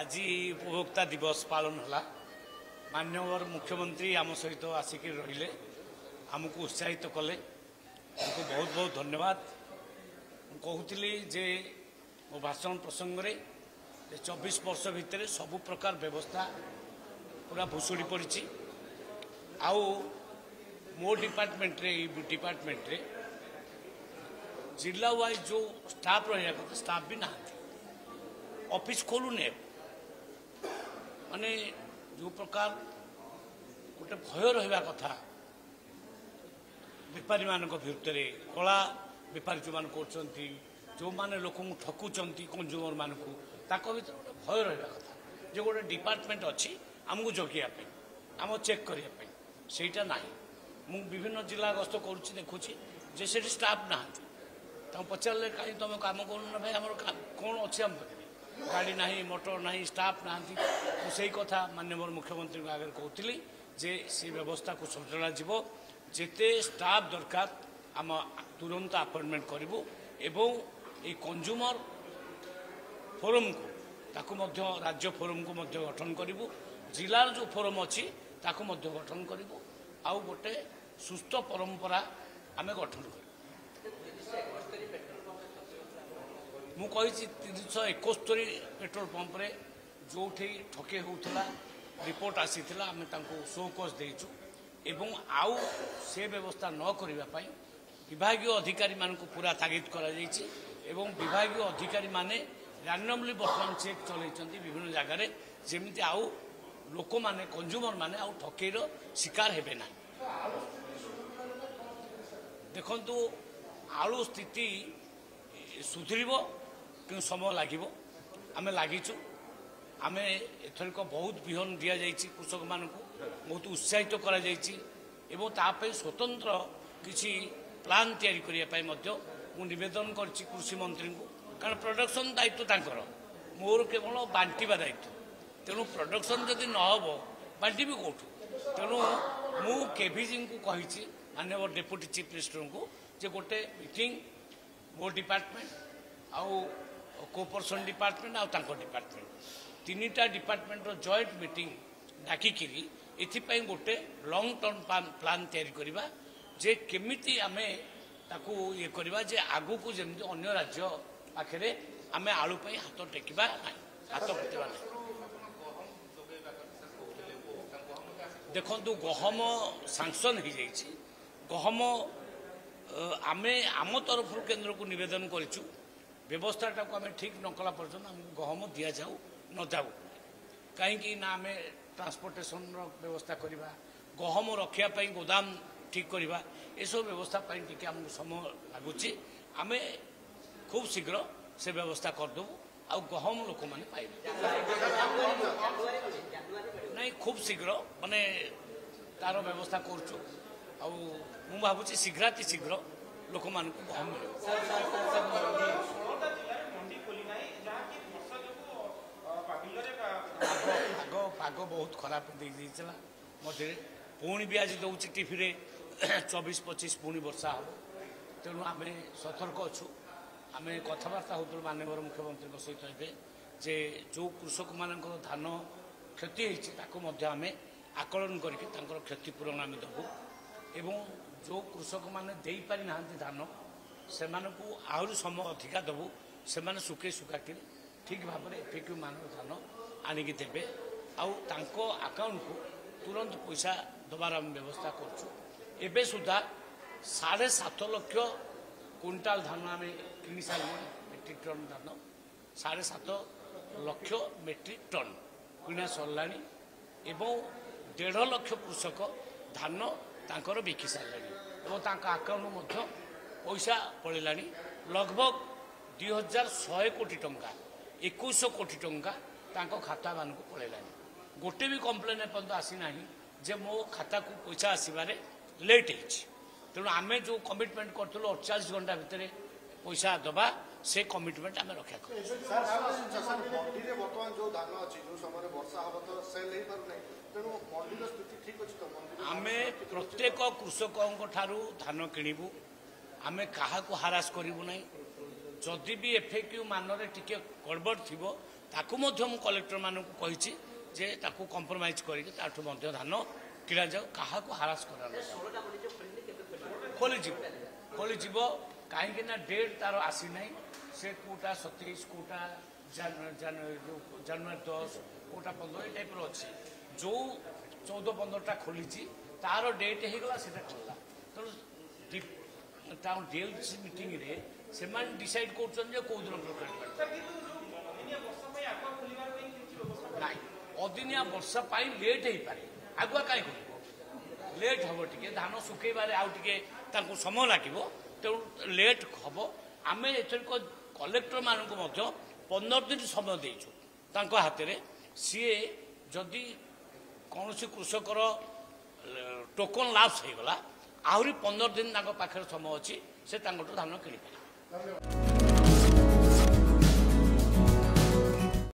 आज उपभोक्ता दिवस पालन है। माननीय मुख्यमंत्री आम सहित आसिक रहिले आमको उत्साहित कले उनको बहुत बहुत धन्यवाद। कहूली जे मो भाषण प्रसंग में 24 वर्ष भितर सबु प्रकार व्यवस्था पूरा भुशुड़ी पड़ी। आउ मो डिपार्टमेंट रे जिला वाइज जो स्टाफ रहा कथा स्टाफ भी ना ऑफिस खोलुने माने जो प्रकार गोटे भय रहा कथा बेपारी मान विरुद्ध कला बेपारी जो मैंने जो मैंने लोक ठकुंट कंज्यूमर मान भर रहा कथा जो गोटे डिपार्टमेंट अच्छी आमको जगियापी आम चेक करने सेटा ना मु विभिन्न जिला गस्त करुच्ची देखुची जे से स्टाफ ना पचारे कहीं तुम कम कर भाई आम कौन अच्छे आम गाड़ी ना मोटर ना स्टाफ ना से कथा माननीय मुख्यमंत्री आगे कहती जे से व्यवस्था को सजड़ा जीव जेते स्टाफ दरकार आम तुरंत अपॉइंटमेंट करूँ एवं ये कंज्यूमर फोरम को ताकू मध्य राज्य फोरम को मध्य गठन करूँ जिलार जो फोरम अच्छी ताकू मध्य गठन करूँ आउ गोटे सुस्थ परंपरा आम गठन कर मुझे 371 पेट्रोल पंप रे जो ठके होता रिपोर्ट आसी आम शो कज देचु एवं आउ से व्यवस्था न करने विभागीय अधिकारी मान पूरा तागिद कर विभागीय अधिकारी माने रैंडमली बर्तमान चेक चलती विभिन्न जगार जमी आउ लोक माने कंज्यूमर माने आउ ठकेर शिकार हेबे ना। देखंतु आलू स्थिति सुधरब कि समय लगे आम लगिचु आम एथरिक बहुत बिहन दि जाइए कृषक मान बहुत उत्साहित करा स्वतंत्र किसी प्लान तैयारी करने निवेदन कर कृषि मंत्री को कारण प्रोडक्शन दायित्व तांकर मोर केवल बांटिबा दायित्व तेणु प्रोडक्शन जदि नहब बांटी भी कौटू तेणु मु केभिजी को कही माननीय डेप्यूटी चीफ मिनिस्टर को जे गोटे मीटिंग मो डिपार्टमेंट आउ कोऑपरेशन डिपार्टमेंट आउ डिपार्टमेंट तीनटा डिपार्टमेंट जॉइंट मीटिंग डाकिकी एथिपाई गोटे लॉन्ग टर्म प्लान तैयारी करवा जे केमिति आमे ताकू ये करवा जे आगु को जेमि अन्य राज्य पाखे आम आलू हाथ टेकवा ना हाथ पतेवा ना। देखु गहम सांसन हो जाइए गहम आमे आम तरफ केन्द्र को निवेदन करूँ व्यवस्थाटा को आम ठीक न कला पर्यटन आमको गहम दि जाऊ न जाऊ कहीं ना आम ट्रांसपोर्टेशन व्यवस्था करवा गहम रखापी गोदाम ठीक करवा यह व्यवस्था टी आमको समय लगुच आम खूब शीघ्र से व्यवस्था करदेबू आ गहम लोक मैंने पाइबे नहीं खूब शीघ्र माने तार व्यवस्था करुचु भावुँ शीघ्राति शीघ्र लोक मान गहम पाग बहुत खराब देला मध्य पुणी भी आज दौर टीवी 24-25 पुणी वर्षा हम तेणु आम सतर्क अच्छु आम कथबार्ता हो माननीय मुख्यमंत्री सहित ए जे जो कृषक मान धान क्षति होती आम आकलन करके क्षतिपूरण आम देवु एवं जो कृषक मैंने दे पारि ना धान से आहरी समय अधिका देवु से सुखे सुखाक ठीक भाव में एफएक्यू मान धान आणिकी देवे आकाउंट को तुरंत पैसा दबार आम व्यवस्था कर सुधा 7.5 लाख क्विंटाल धान आम कि सारे मेट्रिक टन धान 7.5 लाख मेट्रिक टन किणा सरला एवं 1.5 लाख कृषक धान तांकर बिकी सारे आकाउंट पैसा पड़ेगा लगभग 2100 कोटी टंका 2100 कोटी टंका खाता मान को पड़ेगा गोटे भी कम्प्लेन एपर्त आसीना जे मो खाता को पैसा आसबार लेट तेणु आम जो कमिटमेंट करूँ 48 घंटा भितर पैसा दबा से कमिटमेंट आम रक्षा आम प्रत्येक कृषकों धान किणु आम क्या हारास करूँ ना जदि भी एफएक्यू मान टिके गड़बड़ थी ताकू मध्य मु कलेक्टर मानक कही जे ताकू कंप्रोमाइज करके ताठू मध्य धान किणा जाऊ क्या हारास कर खोलीज कहीं डेट तार आसी ना से कोटा 27 कोटा जनवरी 10 कोटा 15 ये टाइप अच्छे जो 14-15टा खोली तार डेट होगा से खोला तेणु डीएलसी मीटिंग रे से डिसाइड कर कौ दिन ना अदिनिया वर्षा लेट हो पारे आगुआ कहीं कर लेट हम टे धान सुखेबार आउे समय लगे तेणु लेट हम आम एथर कलेक्टर मानक 15 दिन समय देचु हाथ में सी जदि कौन कृषकर टोकन लाप्स हो गला आहरी 15 दिन पाखे समय अच्छी से धान किणी पारे।